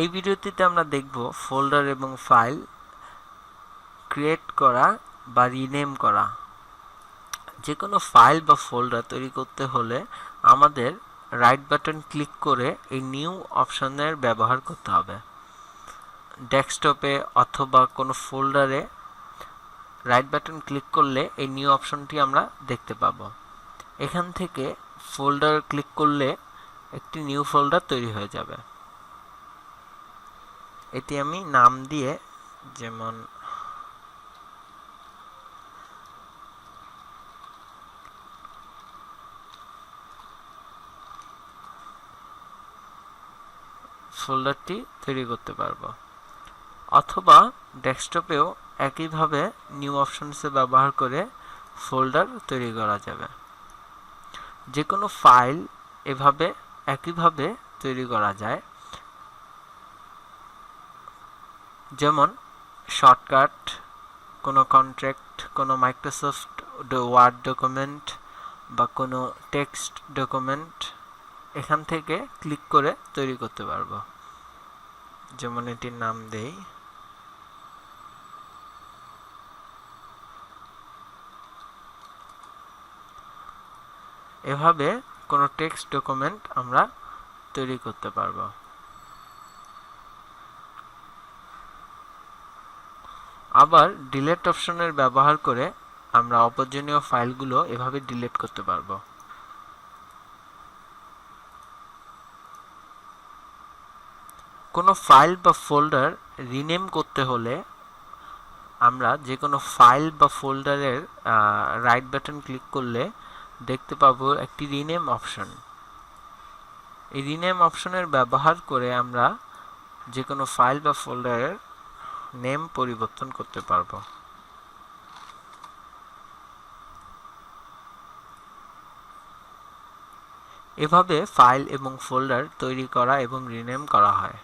এই ভিডিওটিতে আমরা দেখব ফোল্ডার এবং ফাইল ক্রিয়েট করা বা রিনেম করা। যে কোনো ফাইল বা ফোল্ডার তৈরি করতে হলে আমাদের রাইট বাটন ক্লিক করে এই নিউ অপশনের ব্যবহার করতে হবে। ডেস্কটপে অথবা কোনো ফোল্ডারে রাইট বাটন ক্লিক করলে এই নিউ অপশনটি আমরা দেখতে পাবো। এখান থেকে ফোল্ডার ক্লিক করলে একটি নিউ ফোল্ডার তৈরি হয়ে যাবে। এটি আমি নাম দিয়ে, যেমন ফোল্ডারটি তৈরি করতে পারবো, অথবা ডেস্কটপেও একইভাবে নিউ অপশনসে ব্যবহার করে ফোল্ডার তৈরি করা যাবে। যে কোনো ফাইল এভাবে একইভাবে তৈরি করা যায়, যেমন শর্টকাট, কোনো কন্ট্রাক্ট, কোনো মাইক্রোসফট ওয়ার্ড ডকুমেন্ট বা কোনো টেক্সট ডকুমেন্ট এখান থেকে ক্লিক করে তৈরি করতে পারবো। যেমন এটির নাম দেই এভাবে কোনো টেক্সট ডকুমেন্ট আমরা তৈরি করতে পারবো। আবার ডিলিট অপশনের ব্যবহার করে আমরা অপ্রয়োজনীয় ফাইলগুলো এভাবে ডিলিট করতে পারবো। কোনো ফাইল বা ফোল্ডার রিনেম করতে হলে আমরা যে কোনো ফাইল বা ফোল্ডারের রাইট বাটন ক্লিক করলে দেখতে পাবো একটি রিনেম অপশন। এই রিনেম অপশনের ব্যবহার করে আমরা যে কোনো ফাইল বা ফোল্ডারের নেম পরিবর্তন করতে পারবো। এভাবে ফাইল এবং ফোল্ডার তৈরি করা এবং রিনেম করা হয়।